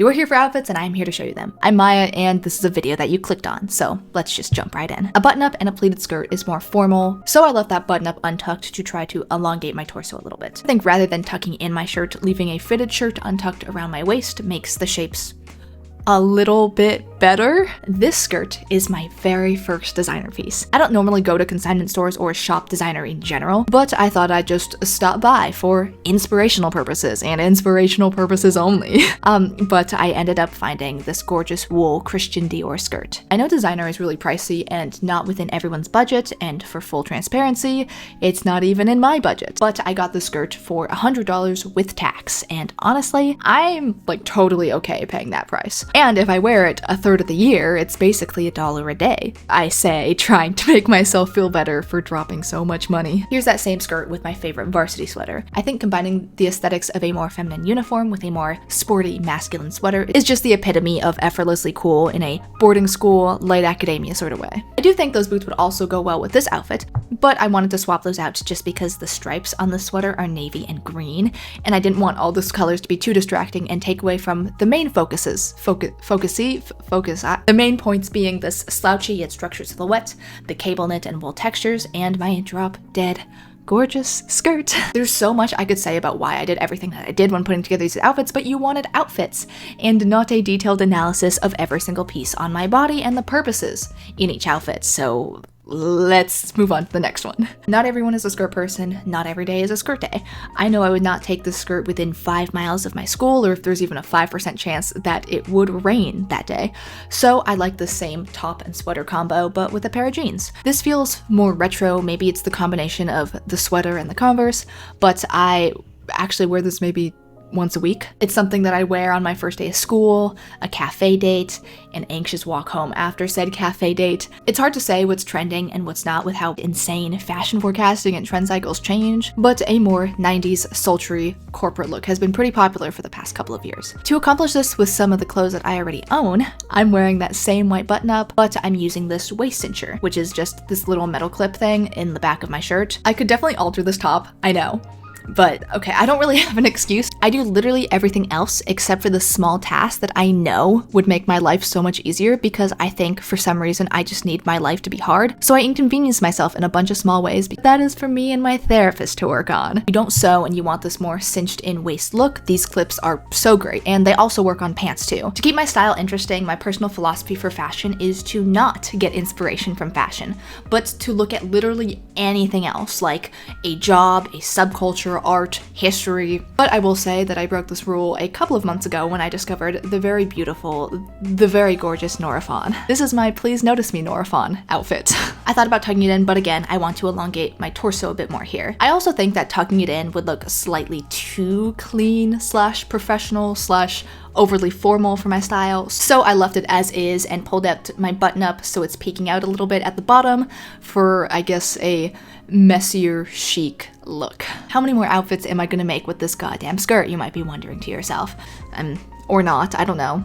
You are here for outfits and I'm here to show you them. I'm Maya and this is a video that you clicked on, so let's just jump right in. A button-up and a pleated skirt is more formal, so I left that button-up untucked to try to elongate my torso a little bit. I think rather than tucking in my shirt, leaving a fitted shirt untucked around my waist makes the shapes a little bit better. This skirt is my very first designer piece. I don't normally go to consignment stores or shop designer in general, but I thought I'd just stop by for inspirational purposes and inspirational purposes only. But I ended up finding this gorgeous wool Christian Dior skirt. I know designer is really pricey and not within everyone's budget, and for full transparency, it's not even in my budget. But I got the skirt for $100 with tax, and honestly, I'm like totally okay paying that price. And if I wear it a third of the year, it's basically $1 a day. I say, trying to make myself feel better for dropping so much money. Here's that same skirt with my favorite varsity sweater. I think combining the aesthetics of a more feminine uniform with a more sporty masculine sweater is just the epitome of effortlessly cool in a boarding school, light academia sort of way. I do think those boots would also go well with this outfit, but I wanted to swap those out just because the stripes on the sweater are navy and green, and I didn't want all those colors to be too distracting and take away from the main the main points being this slouchy yet structured silhouette, the cable knit and wool textures, and my drop dead gorgeous skirt. There's so much I could say about why I did everything that I did when putting together these outfits, but you wanted outfits and not a detailed analysis of every single piece on my body and the purposes in each outfit, so let's move on to the next one. Not everyone is a skirt person, not every day is a skirt day. I know I would not take this skirt within 5 miles of my school, or if there's even a 5% chance that it would rain that day. So I like the same top and sweater combo, but with a pair of jeans. This feels more retro, maybe it's the combination of the sweater and the Converse, but I actually wear this maybe once a week. It's something that I wear on my first day of school, a cafe date, an anxious walk home after said cafe date. It's hard to say what's trending and what's not with how insane fashion forecasting and trend cycles change, but a more 90s sultry corporate look has been pretty popular for the past couple of years. To accomplish this with some of the clothes that I already own, I'm wearing that same white button-up, but I'm using this waist cincher, which is just this little metal clip thing in the back of my shirt. I could definitely alter this top, I know. But okay, I don't really have an excuse. I do literally everything else except for the small task that I know would make my life so much easier, because I think for some reason I just need my life to be hard. So I inconvenience myself in a bunch of small ways. That is for me and my therapist to work on. If you don't sew and you want this more cinched in waist look, these clips are so great, and they also work on pants too. To keep my style interesting, my personal philosophy for fashion is to not get inspiration from fashion, but to look at literally anything else, like a job, a subculture, art, history. But I will say that I broke this rule a couple of months ago when I discovered the very beautiful, the very gorgeous Nora Fawn. This is my Please Notice Me Nora Fawn outfit. I thought about tucking it in, but again, I want to elongate my torso a bit more here. I also think that tucking it in would look slightly too clean / professional / overly formal for my style, so I left it as is and pulled out my button up so it's peeking out a little bit at the bottom for, I guess, a messier chic look. How many more outfits am I gonna make with this goddamn skirt, you might be wondering to yourself. Or not, I don't know.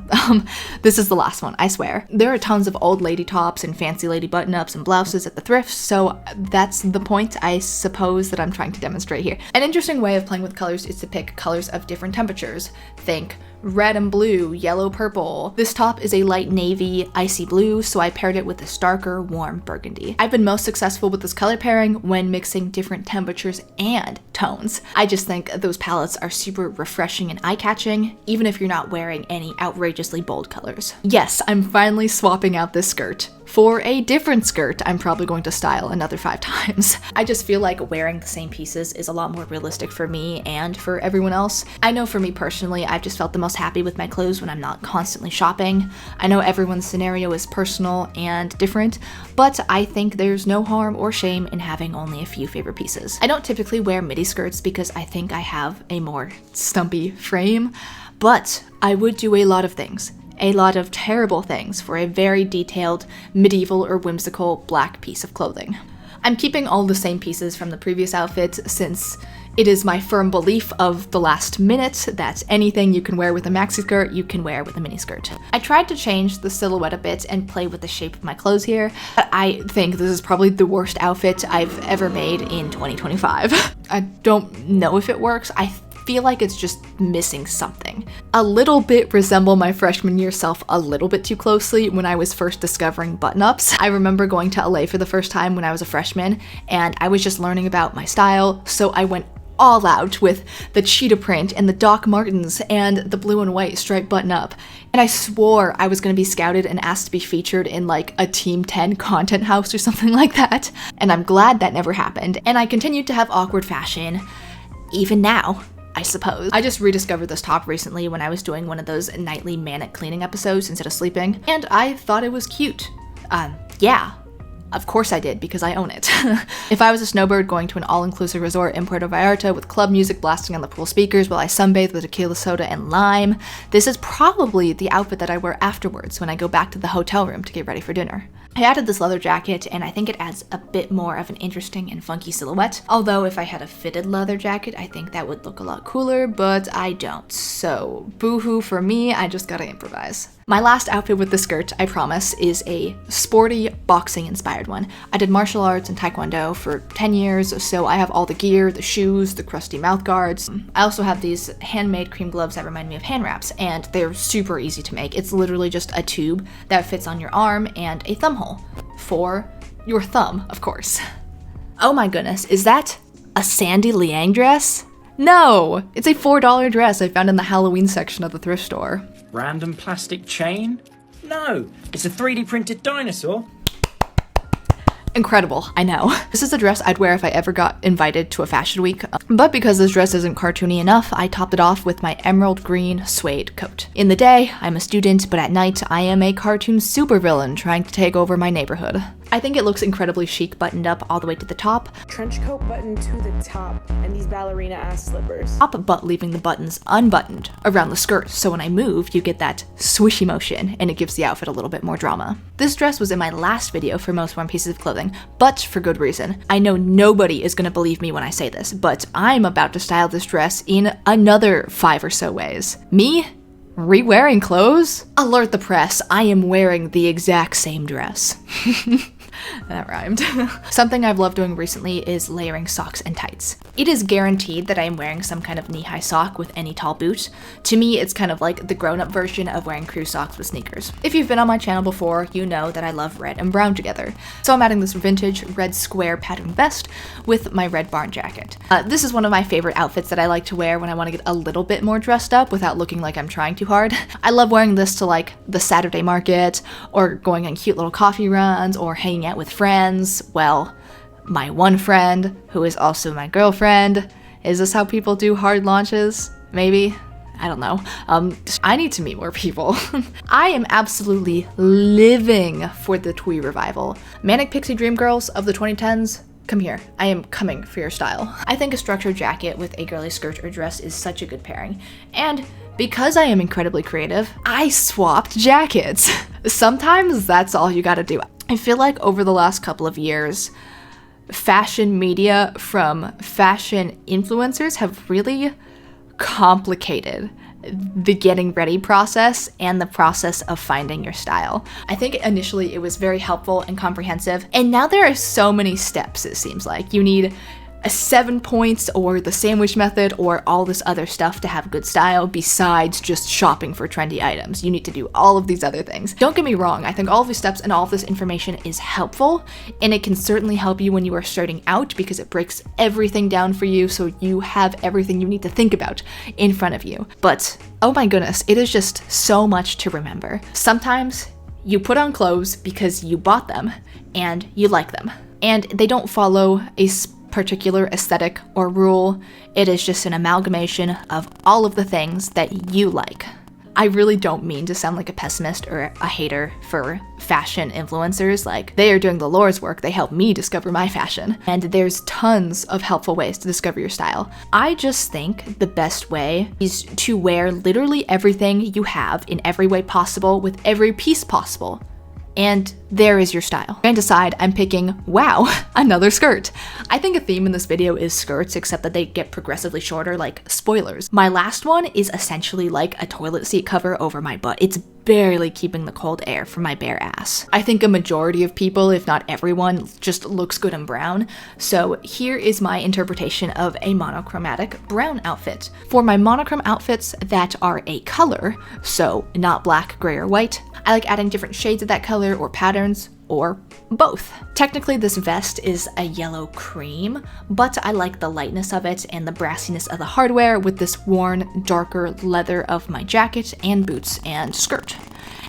This is the last one, I swear. There are tons of old lady tops and fancy lady button-ups and blouses at the thrift, so that's the point, I suppose, that I'm trying to demonstrate here. An interesting way of playing with colors is to pick colors of different temperatures. Think red and blue, yellow, purple. This top is a light navy, icy blue, so I paired it with a starker, warm burgundy. I've been most successful with this color pairing when mixing different temperatures and tones. I just think those palettes are super refreshing and eye-catching, even if you're not wearing any outrageously bold colors. Yes, I'm finally swapping out this skirt for a different skirt I'm probably going to style another 5 times. I just feel like wearing the same pieces is a lot more realistic for me and for everyone else. I know for me personally, I've just felt the most happy with my clothes when I'm not constantly shopping. I know everyone's scenario is personal and different, but I think there's no harm or shame in having only a few favorite pieces. I don't typically wear midi skirts because I think I have a more stumpy frame, but I would do a lot of things. A lot of terrible things for a very detailed, medieval or whimsical black piece of clothing. I'm keeping all the same pieces from the previous outfit since it is my firm belief of the last minute that anything you can wear with a maxi skirt, you can wear with a mini skirt. I tried to change the silhouette a bit and play with the shape of my clothes here, but I think this is probably the worst outfit I've ever made in 2025. I don't know if it works. I feel like it's just missing something. A little bit resemble my freshman year self a little bit too closely when I was first discovering button-ups. I remember going to LA for the first time when I was a freshman, and I was just learning about my style, so I went all out with the cheetah print and the Doc Martens and the blue and white striped button up. And I swore I was gonna be scouted and asked to be featured in like a Team 10 content house or something like that. And I'm glad that never happened. And I continued to have awkward fashion, even now, I suppose. I just rediscovered this top recently when I was doing one of those nightly manic cleaning episodes instead of sleeping, and I thought it was cute. Yeah. Of course I did, because I own it. If I was a snowbird going to an all-inclusive resort in Puerto Vallarta with club music blasting on the pool speakers while I sunbathe with tequila soda and lime, this is probably the outfit that I wear afterwards when I go back to the hotel room to get ready for dinner. I added this leather jacket, and I think it adds a bit more of an interesting and funky silhouette. Although if I had a fitted leather jacket, I think that would look a lot cooler, but I don't. So boohoo for me, I just gotta improvise. My last outfit with the skirt, I promise, is a sporty boxing inspired one. I did martial arts and taekwondo for 10 years, so I have all the gear, the shoes, the crusty mouth guards. I also have these handmade cream gloves that remind me of hand wraps, and they're super easy to make. It's literally just a tube that fits on your arm and a thumb hole. For your thumb, of course. Oh my goodness, is that a Sandy Liang dress? No, it's a $4 dress I found in the Halloween section of the thrift store. Random plastic chain? No, it's a 3D printed dinosaur. Incredible, I know. This is a dress I'd wear if I ever got invited to a fashion week, but because this dress isn't cartoony enough, I topped it off with my emerald green suede coat. In the day, I'm a student, but at night, I am a cartoon supervillain trying to take over my neighborhood. I think it looks incredibly chic buttoned up all the way to the top. Trench coat button to the top, and these ballerina ass slippers. But leaving the buttons unbuttoned around the skirt, so when I move, you get that swishy motion, and it gives the outfit a little bit more drama. This dress was in my last video for most worn pieces of clothing, but for good reason. I know nobody is gonna believe me when I say this, but I'm about to style this dress in another 5 or so ways. Me? Re-wearing clothes? Alert the press, I am wearing the exact same dress. That rhymed. Something I've loved doing recently is layering socks and tights. It is guaranteed that I am wearing some kind of knee-high sock with any tall boot. To me, it's kind of like the grown-up version of wearing crew socks with sneakers. If you've been on my channel before, you know that I love red and brown together. So I'm adding this vintage red square pattern vest with my red barn jacket. This is one of my favorite outfits that I like to wear when I want to get a little bit more dressed up without looking like I'm trying too hard. I love wearing this to like the Saturday market, or going on cute little coffee runs, or hanging out with friends. Well, my one friend, who is also my girlfriend. Is this how people do hard launches? Maybe? I don't know. I need to meet more people. I am absolutely living for the twee revival. Manic Pixie Dream Girls of the 2010s, come here. I am coming for your style. I think a structured jacket with a girly skirt or dress is such a good pairing. And because I am incredibly creative, I swapped jackets. Sometimes that's all you gotta do. I feel like over the last couple of years, fashion media from fashion influencers have really complicated the getting ready process and the process of finding your style. I think initially it was very helpful and comprehensive, and now there are so many steps, it seems like. You need 7 points or the sandwich method or all this other stuff to have good style besides just shopping for trendy items. You need to do all of these other things. Don't get me wrong, I think all of these steps and all of this information is helpful, and it can certainly help you when you are starting out because it breaks everything down for you so you have everything you need to think about in front of you. But oh my goodness, it is just so much to remember. Sometimes you put on clothes because you bought them and you like them, and they don't follow a particular aesthetic or rule. It is just an amalgamation of all of the things that you like. I really don't mean to sound like a pessimist or a hater for fashion influencers. Like, they are doing the Lord's work. They help me discover my fashion. And there's tons of helpful ways to discover your style. I just think the best way is to wear literally everything you have in every way possible with every piece possible. And there is your style. And decide I'm picking, wow, another skirt. I think a theme in this video is skirts, except that they get progressively shorter, like spoilers. My last one is essentially like a toilet seat cover over my butt. It's barely keeping the cold air from my bare ass. I think a majority of people, if not everyone, just looks good in brown. So here is my interpretation of a monochromatic brown outfit. For my monochrome outfits that are a color, so not black, gray, or white, I like adding different shades of that color or patterns, or both. Technically, this vest is a yellow cream, but I like the lightness of it and the brassiness of the hardware with this worn, darker leather of my jacket and boots and skirt.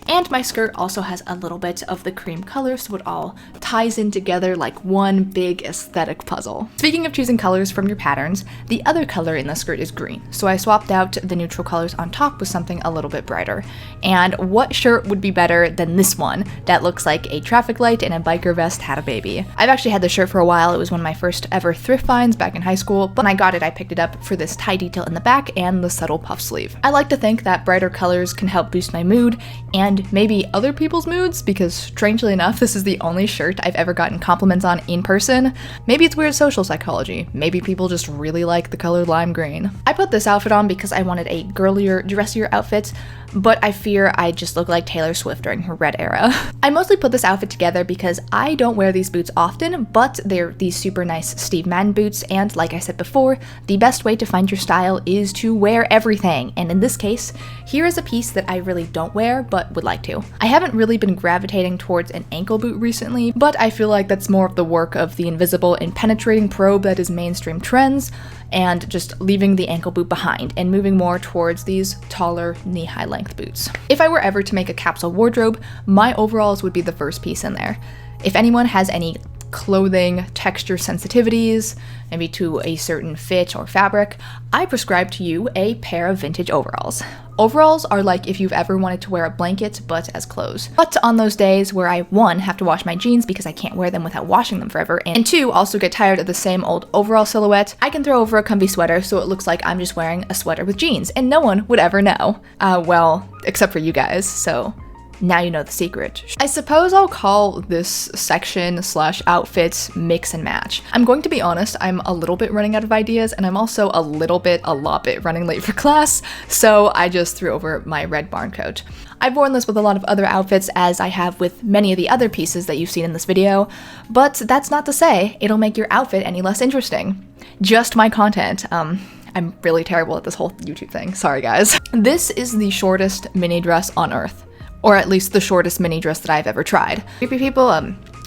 And my skirt also has a little bit of the cream color, so it all ties in together like one big aesthetic puzzle. Speaking of choosing colors from your patterns, the other color in the skirt is green, so I swapped out the neutral colors on top with something a little bit brighter. And what shirt would be better than this one that looks like a traffic light and a biker vest had a baby? I've actually had this shirt for a while. It was one of my first ever thrift finds back in high school, but when I got it, I picked it up for this tie detail in the back and the subtle puff sleeve. I like to think that brighter colors can help boost my mood and maybe other people's moods, because strangely enough, this is the only shirt I've ever gotten compliments on in person. Maybe it's weird social psychology. Maybe people just really like the color lime green. I put this outfit on because I wanted a girlier, dressier outfit, but I fear I just look like Taylor Swift during her red era. I mostly put this outfit together because I don't wear these boots often, but they're these super nice Steve Madden boots, and like I said before, the best way to find your style is to wear everything, and in this case, here is a piece that I really don't wear, but would like to. I haven't really been gravitating towards an ankle boot recently, but I feel like that's more of the work of the invisible and penetrating probe that is mainstream trends, and just leaving the ankle boot behind and moving more towards these taller knee-high length boots. If I were ever to make a capsule wardrobe, my overalls would be the first piece in there. If anyone has any clothing texture sensitivities, maybe to a certain fit or fabric, I prescribe to you a pair of vintage overalls. Overalls are like if you've ever wanted to wear a blanket but as clothes. But on those days where I, 1, have to wash my jeans because I can't wear them without washing them forever, and 2, also get tired of the same old overall silhouette, I can throw over a comfy sweater so it looks like I'm just wearing a sweater with jeans, and no one would ever know. Well, except for you guys, so now you know the secret. I suppose I'll call this section / outfit mix and match. I'm going to be honest, I'm a little bit running out of ideas, and I'm also a lot bit running late for class, so I just threw over my red barn coat. I've worn this with a lot of other outfits, as I have with many of the other pieces that you've seen in this video, but that's not to say it'll make your outfit any less interesting. Just my content. I'm really terrible at this whole YouTube thing, sorry guys. This is the shortest mini dress on earth. Or at least the shortest mini dress that I've ever tried. Creepy people,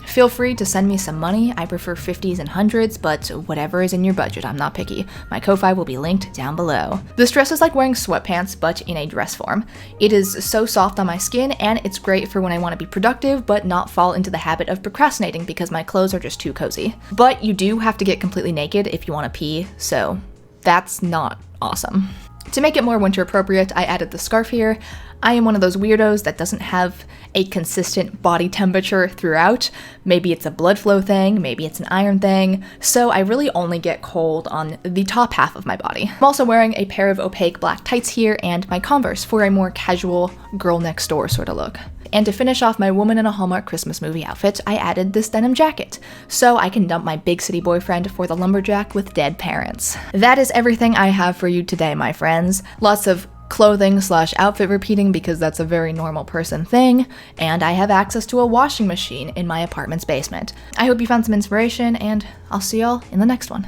feel free to send me some money. I prefer 50s and 100s, but whatever is in your budget, I'm not picky. My Ko-Fi will be linked down below. This dress is like wearing sweatpants, but in a dress form. It is so soft on my skin, and it's great for when I want to be productive, but not fall into the habit of procrastinating because my clothes are just too cozy. But you do have to get completely naked if you want to pee, so that's not awesome. To make it more winter appropriate, I added the scarf here. I am one of those weirdos that doesn't have a consistent body temperature throughout. Maybe it's a blood flow thing, maybe it's an iron thing, so I really only get cold on the top half of my body. I'm also wearing a pair of opaque black tights here and my Converse for a more casual girl next door sort of look. And to finish off my woman in a Hallmark Christmas movie outfit, I added this denim jacket, so I can dump my big city boyfriend for the lumberjack with dead parents. That is everything I have for you today, my friends. Lots of clothing / outfit repeating because that's a very normal person thing, and I have access to a washing machine in my apartment's basement. I hope you found some inspiration, and I'll see y'all in the next one.